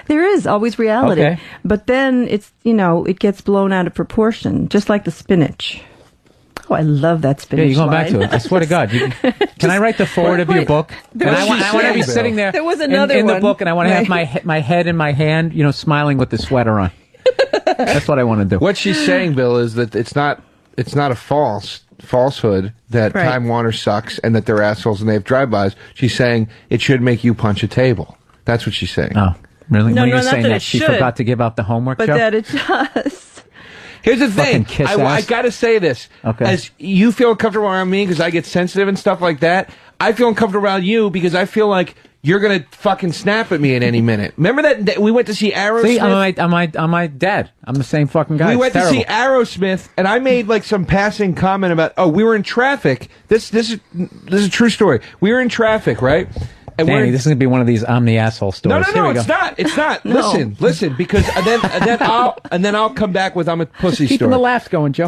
There is always reality. Okay. But then it's, it gets blown out of proportion, just like the spinach. Oh, I love that spinach. Yeah, you're going line. back to it. I swear to God. Can I write the forward of your book? And I want to be sitting there There was another in the one. book, and I want to have my head in my hand, smiling with the sweater on. That's what I want to do. What she's saying, Bill, is that it's not a falsehood that Time Warner sucks and that they're assholes and they have drive-bys. She's saying it should make you punch a table. That's what she's saying. Oh, really? No, when you're not saying that that it she should, forgot to give out the homework, but Joe? that it does. Here's the thing. Kiss I ass. got to say this. Okay. As you feel uncomfortable around me because I get sensitive and stuff like that, I feel uncomfortable around you because I feel like you're going to fucking snap at me at any minute. Remember that we went to see Aerosmith? See, I'm my dad. I'm the same fucking guy. We It's went terrible. to see Aerosmith, and I made like some passing comment about, we were in traffic. This is a true story. We were in traffic, right? And Danny, this is going to be one of these I'm the asshole stories. No, it's not. It's not. No. Listen, because then I'll come back with I'm a pussy Keeping story. the laughs going, Joe.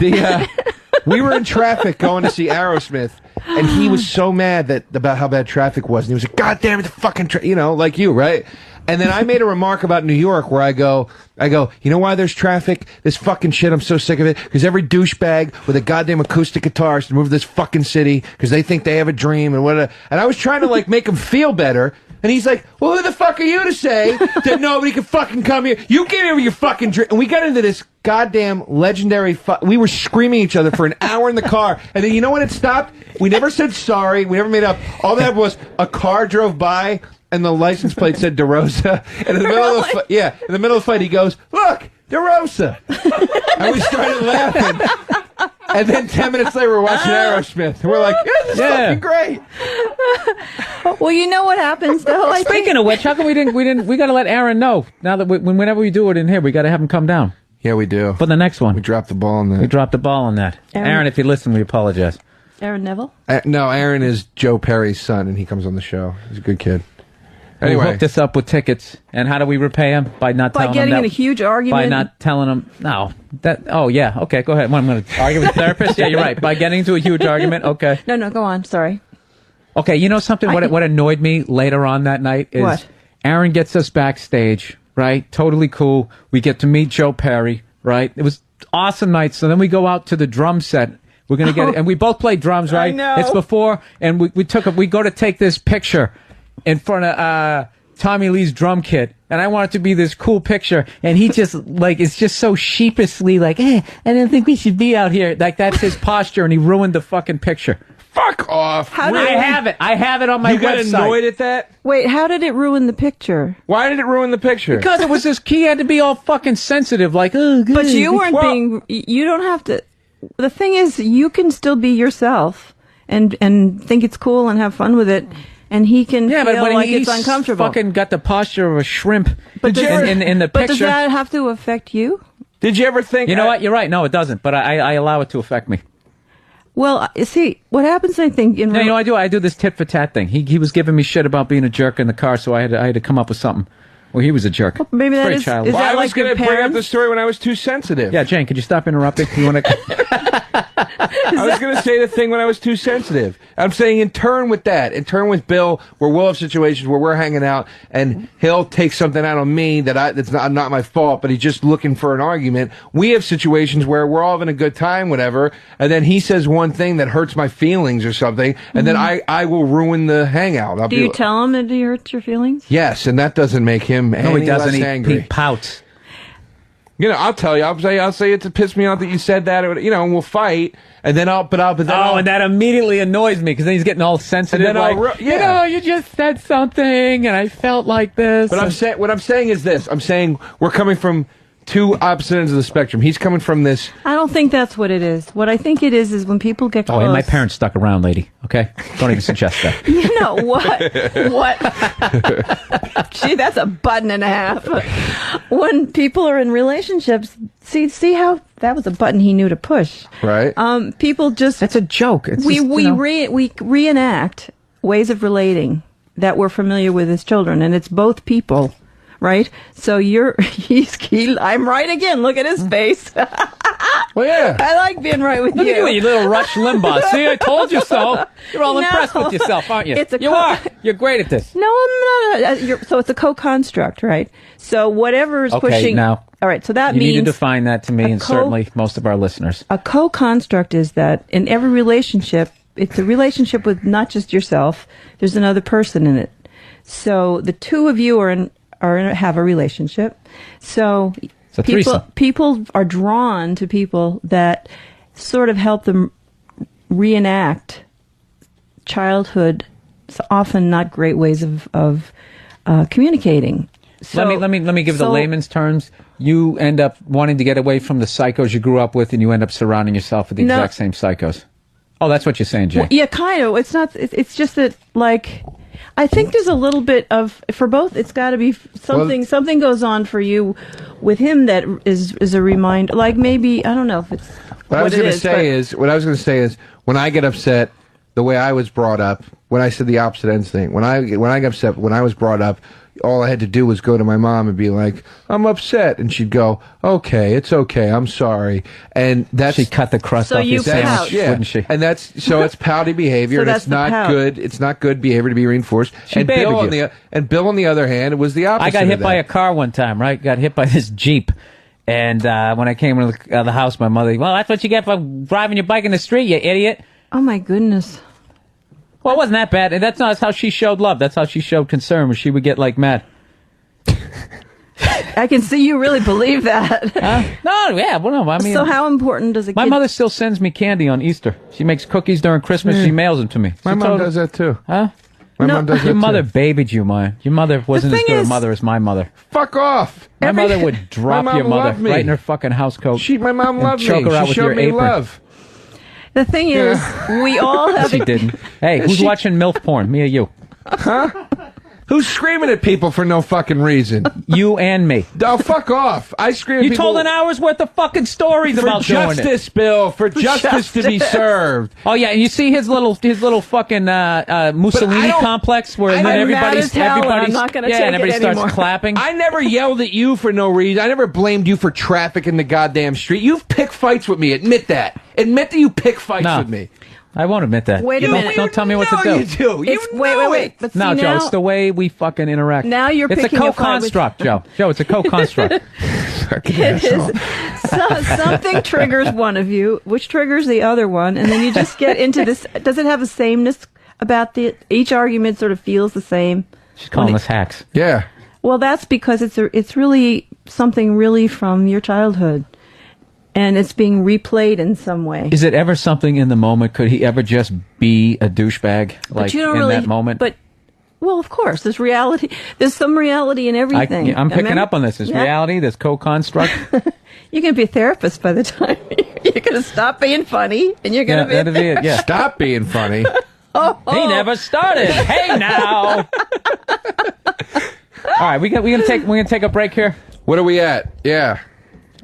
We were in traffic going to see Aerosmith, and he was so mad about how bad traffic was, and he was like, "God damn it, the fucking like you, right?" And then I made a remark about New York where I go, you know why there's traffic? This fucking shit, I'm so sick of it. Because every douchebag with a goddamn acoustic guitar has to move to this fucking city because they think they have a dream and whatever. And I was trying to like make him feel better. And he's like, well, who the fuck are you to say that nobody can fucking come here? You get here with your fucking drink. And we got into this goddamn legendary we were screaming at each other for an hour in the car. And then you know when it stopped? We never said sorry. We never made up. All that happened was a car drove by and the license plate said Derosa. And in the middle of the fight, he goes, look, Derosa. And we started laughing. And then 10 minutes later, we're watching Aerosmith. And we're like, this is fucking great. Well, you know what happens, though? Speaking of which, how come we got to let Aaron know. Now that whenever we do it in here, we got to have him come down. Yeah, we do. For the next one. We dropped the ball on that. We dropped the ball on that. Aaron, if you listen, we apologize. Aaron Neville? No, Aaron is Joe Perry's son, and he comes on the show. He's a good kid. We Anyway. hooked us up with tickets, and how do we repay him? By not telling him getting that, in a huge argument? By not telling him, okay, go ahead. What, I'm going to argue with the therapist? Yeah, you're right. By getting into a huge argument, okay. No, go on, sorry. Okay, you know something? What annoyed me later on that night is What? Aaron gets us backstage, right? Totally cool. We get to meet Joe Perry, right? It was awesome night. So then we go out to the drum set. We're going to get it. And we both play drums, right? I know. It's before, and we go to take this picture in front of Tommy Lee's drum kit, and I want it to be this cool picture, and he just it's just so sheepishly like, I don't think we should be out here. Like that's his posture, and he ruined the fucking picture. Fuck off. How did I have it on my website. You got annoyed at that? Wait, how did it ruin the picture? Why did it ruin the picture? Because it was this key had to be all fucking sensitive, like, oh, good. But you weren't being. You don't have to. The thing is, you can still be yourself and think it's cool and have fun with it. And he can feel but when like he's it's uncomfortable. fucking got the posture of a shrimp But in the But picture. does that have to affect you? Did you ever think... You know what? You're right. No, it doesn't. But I allow it to affect me. Well, see, what happens, I think... No, you know what I do this tit for tat thing. He was giving me shit about being a jerk in the car, so I had to come up with something. Well, he was a jerk. Well, maybe that is childish. that I was like going your to bring up parents? the story when I was too sensitive. Yeah, Jane, could you stop interrupting? You want to... I was going to say the thing when I was too sensitive. I'm saying in turn with Bill, where we'll have situations where we're hanging out and he'll take something out on me that's not my fault, but he's just looking for an argument. We have situations where we're all having a good time, whatever, and then he says one thing that hurts my feelings or something, and then I will ruin the hangout. Do you tell him that he hurts your feelings? Yes, and that doesn't make him any less angry. He pouts. You know, I'll tell you. I'll say it to piss me off that you said that. Or, and we'll fight, and then and that immediately annoys me because then he's getting all sensitive. And then you just said something, and I felt like this. But what I'm saying is this. I'm saying we're coming from two opposite ends of the spectrum. He's coming from this. I don't think that's what it is. What I think it is when people get close. Oh, and my parents stuck around, lady. Okay? Don't even suggest that. You know what? Gee, that's a button and a half. When people are in relationships, see how that was a button he knew to push. Right. People just... That's a joke. It's we just, reenact ways of relating that we're familiar with as children, and it's both people. Right? So I'm right again. Look at his face. Well, yeah. I like being right with Look you. at you, you little Rush Limbaugh. See, I told you so. You're all impressed with yourself, aren't you? You are. You're great at this. No, I'm not. So it's a co-construct, right? So whatever is pushing. Now. All right. So that You means need to define that to me, and certainly most of our listeners. A co-construct is that in every relationship, it's a relationship with not just yourself. There's another person in it. So the two of you have a relationship. So people are drawn to people that sort of help them reenact childhood. It's often not great ways of communicating. So, let me give the layman's terms. You end up wanting to get away from the psychos you grew up with, and you end up surrounding yourself with the exact same psychos. Oh, that's what you're saying, Jay. Well, yeah, kind of. It's not. It's just that, like, I think there's a little bit of, for both, it's got to be something. Something goes on for you with him that is a reminder. Like, maybe, I don't know if it's what I was going to say is when I get upset, the way I was brought up, when I said the opposite ends thing, when I get upset, when I was brought up, all I had to do was go to my mom and be like, I'm upset. And she'd go, okay, it's okay, I'm sorry. And she'd cut the crust off your sandwich, wouldn't she? And so it's pouty behavior, and it's not good. It's not good behavior to be reinforced. Bill, on the other hand, it was the opposite. I got hit by a car one time, right? Got hit by this Jeep. And when I came into the house, my mother, well, that's what you get for driving your bike in the street, you idiot. Oh, my goodness. Well, it wasn't that bad. And that's not how she showed love. That's how she showed concern, where she would get, like, mad. I can see you really believe that. No, yeah. Well, no, I mean. So how important does a kid... My mother still sends me candy on Easter. She makes cookies during Christmas. She mails them to me. My mom does that, too. Huh? My mom does that, Your too. mother babied you, man. Your mother wasn't as good a mother as my mother. Fuck off. My mother would drop your mother right in her fucking house coat. My mom loved me. Choke her out with your apron. Love. The thing is, we all have... She didn't. Hey, who's watching MILF porn? Me or you? Huh? Who's screaming at people for no fucking reason? You and me. Oh, fuck off. I scream at people... You told an hour's worth of fucking stories about doing it. For justice, Bill. For justice to be served. Oh, yeah, and you see his little fucking Mussolini complex where then everybody starts clapping. I never yelled at you for no reason. I never blamed you for traffic in the goddamn street. You've picked fights with me. Admit that. Admit that you pick fights with me. I won't admit that. Wait a minute. Don't tell me what to do. You do. Wait. But see, no, Joe, it's the way we fucking interact. Now you're It's a picking co-construct, Joe. Joe, it's a co-construct. It is. Something triggers one of you, which triggers the other one, and then you just get into this. Does it have a sameness about each argument sort of feels the same? She's calling us hacks. Yeah. Well, that's because it's really something really from your childhood. And it's being replayed in some way. Is it ever something in the moment? Could he ever just be a douchebag, like in that moment? But, well, of course, there's reality. There's some reality in everything. I'm picking up on this. There's reality. There's co-construct. You're going to be a therapist by the time you're going to stop being funny, and you're going to be. That'd be it. Yeah. Stop being funny. He never started. Hey now. All right, we're gonna take a break here. What are we at? Yeah.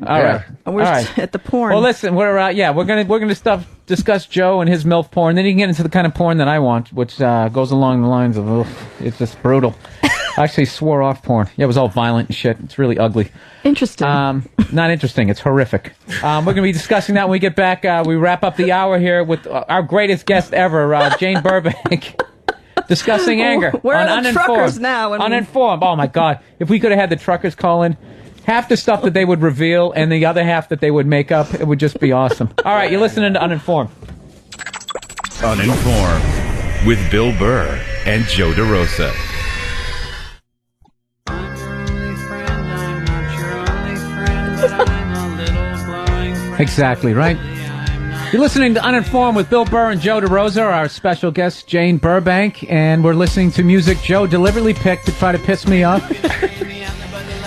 All right. We're at the porn. Well, listen, we're gonna discuss Joe and his MILF porn. Then you can get into the kind of porn that I want, which goes along the lines of it's just brutal. I actually swore off porn. Yeah, it was all violent and shit. It's really ugly. Interesting. Not interesting. It's horrific. We're gonna be discussing that when we get back. We wrap up the hour here with our greatest guest ever, Jane Burbank. Discussing anger. Where are the truckers now? Uninformed. Oh, my God. If we could have had the truckers call in, half the stuff that they would reveal and the other half that they would make up, it would just be awesome. All right, you're listening to Uninformed. Uninformed with Bill Burr and Joe Derosa. Exactly, right? You're listening to Uninformed with Bill Burr and Joe Derosa, our special guest, Jane Burbank, and we're listening to music Joe deliberately picked to try to piss me off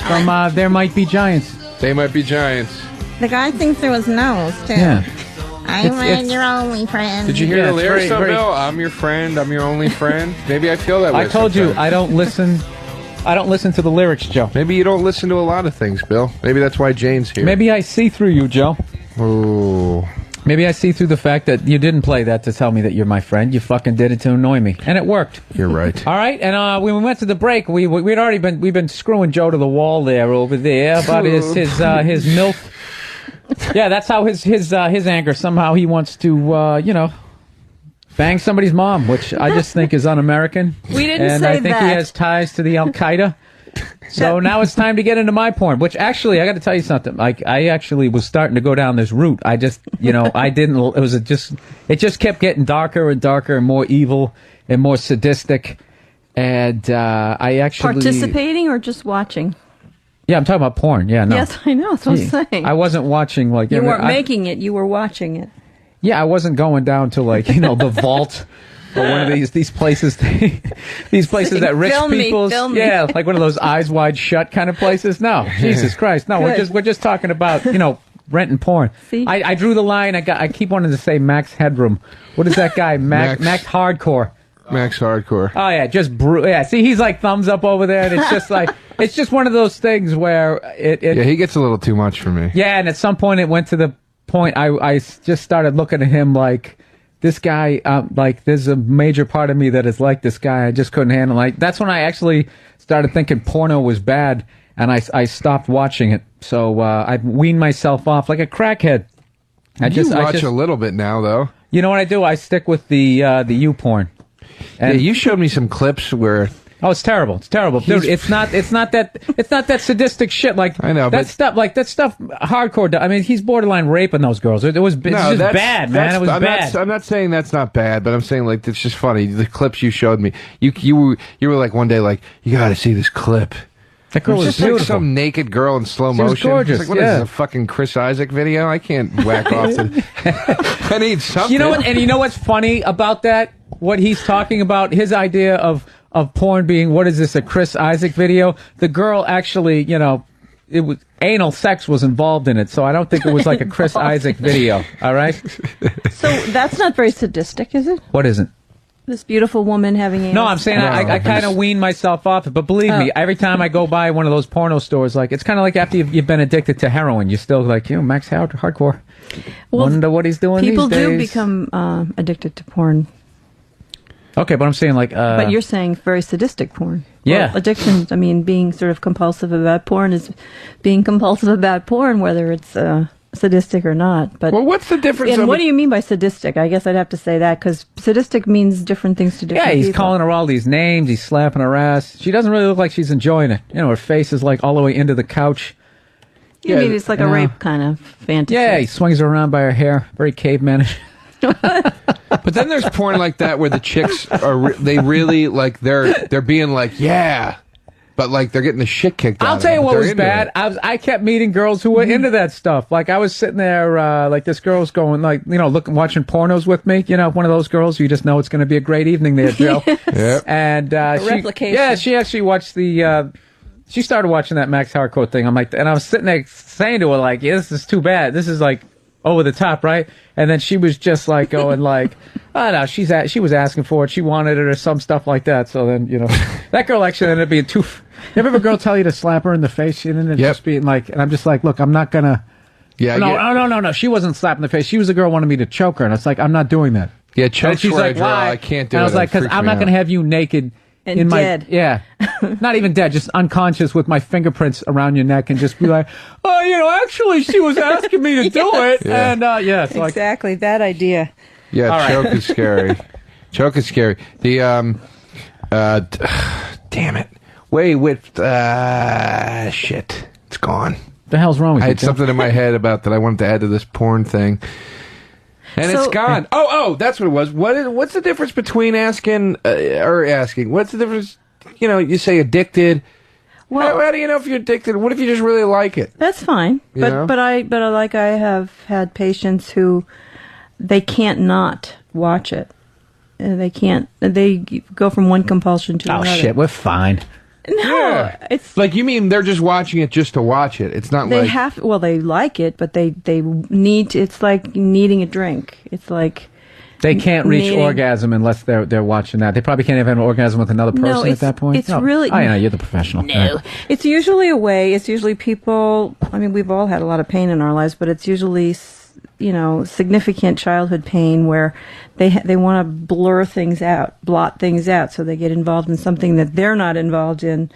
from There Might Be Giants. They Might Be Giants. The guy thinks through his nose, too. Yeah. I'm your only friend. Did you hear the lyrics, Bill? I'm your friend. I'm your only friend. Maybe I feel that way I told sometimes. you, I don't listen to the lyrics, Joe. Maybe you don't listen to a lot of things, Bill. Maybe that's why Jane's here. Maybe I see through you, Joe. Ooh. Maybe I see through the fact that you didn't play that to tell me that you're my friend. You fucking did it to annoy me, and it worked. You're right. All right, and when we went to the break, we've been screwing Joe to the wall there over there about his MILF Yeah, that's how his anger. Somehow he wants to, bang somebody's mom, which I just think is un-American. We didn't and say I think that. he has ties to the Al Qaeda. So now it's time to get into my porn. Which actually, I got to tell you something. Like I actually was starting to go down this route. I just, I didn't. It just kept getting darker and darker and more evil and more sadistic. And I actually Participating or just watching? Yeah, I'm talking about porn. Yeah, no. Yes, I know. That's what I'm saying. I wasn't watching like You weren't making it. You were watching it. Yeah, I wasn't going down to like the vault or one of these places, these places that rich people. Yeah, like one of those eyes wide shut kind of places. No, Jesus Christ, no. We're just talking about renting porn. See? I drew the line. I keep wanting to say Max Headroom. What is that guy? Max Hardcore. Max Hardcore. Oh yeah, just yeah. See, he's like thumbs up over there, and it's just like it's just one of those things where Yeah, he gets a little too much for me. Yeah, and at some point it went to the point I just started looking at him like this guy. Like there's a major part of me that is like this guy. I just couldn't handle. Like that's when I actually started thinking porno was bad, and I stopped watching it. So I weaned myself off like a crackhead. I watch a little bit now, though. You know what I do? I stick with the U porn. And you showed me some clips where. Oh, it's terrible! It's terrible, dude. It's not that sadistic shit. Like I know that stuff hardcore. I mean, he's borderline raping those girls. It's just bad, man. It was bad. I'm not saying that's not bad, but I'm saying like it's just funny. The clips you showed me, you were like one day like you got to see this clip. That girl was just beautiful. like some naked girl in slow She motion. was gorgeous. Like, what is this, a fucking Chris Isaac video? I can't whack off to. I need something. You know what? And you know what's funny about that? What he's talking about, his idea of porn being, what is this, a Chris Isaac video? The girl actually, it was anal sex was involved in it, so I don't think it was like a Chris Isaac video. All right. So that's not very sadistic, is it? What isn't? This beautiful woman having anal. No, I'm saying I kind of wean myself off it, but believe me, every time I go by one of those porno stores, like it's kind of like after you've been addicted to heroin, you're still like, Max Hardcore. Well, wonder what he's doing people these days. do become addicted to porn. Okay, but I'm saying like... but you're saying very sadistic porn. Yeah. Well, addiction, I mean, being sort of compulsive about porn is being compulsive about porn, whether it's sadistic or not. But what's the difference? And what do you mean by sadistic? I guess I'd have to say that, because sadistic means different things to different people. Yeah, he's calling her all these names, he's slapping her ass. She doesn't really look like she's enjoying it. Her face is like all the way into the couch. You mean it's like a rape kind of fantasy? Yeah, he swings her around by her hair. Very cavemanish. But then there's porn like that where the chicks they really like they're being like but like they're getting the shit kicked out. I'll tell you what was bad. I kept meeting girls who were into that stuff. Like I was sitting there, like this girl's going like watching pornos with me. One of those girls you just know it's going to be a great evening there, Joe. Yep. And replication. she actually watched the. She started watching that Max Hardcore thing. I'm like, and I was sitting there saying to her like, this is too bad. This is like over the top, right? And then she was just like going like, oh no, she was asking for it. She wanted it or some stuff like that. So then, that girl actually ended up being too. You ever have a girl tell you to slap her in the face? She ended up just being like, and I'm just like, look, I'm not gonna. Yeah. No. She wasn't slapping the face. She was the girl who wanted me to choke her, and it's like, I'm not doing that. Yeah, choke's where I draw. I can't do it. And I was like, because I'm not gonna have you naked. And dead. Not even dead, just unconscious with my fingerprints around your neck and just be like, oh, actually, she was asking me to do it. Yeah. And, so exactly, that idea. Yeah, choke is scary. Choke is scary. The, damn it. Shit. It's gone. The hell's wrong with you? I had something in my head about that I wanted to add to this porn thing. And it's gone. That's what it was. What's the difference between asking? What's the difference? You say addicted. Well, how do you know if you're addicted? What if you just really like it? That's fine. But I have had patients who they can't not watch it. They can't. They go from one compulsion to another. Oh shit, we're fine. No, it's like you mean they're just watching it just to watch it. It's not they have. Well, they like it, but they need to. It's like needing a drink. It's like they can't reach orgasm unless they're watching that. They probably can't even have an orgasm with another person at that point. It's really. I know you're the professional. No, it's usually a way. It's usually people. I mean, we've all had a lot of pain in our lives, but it's usually significant childhood pain where they want to blot things out, so they get involved in something that they're not involved in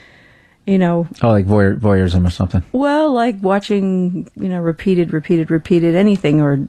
You know, Oh, like voyeurism or something. well, like watching, repeated anything or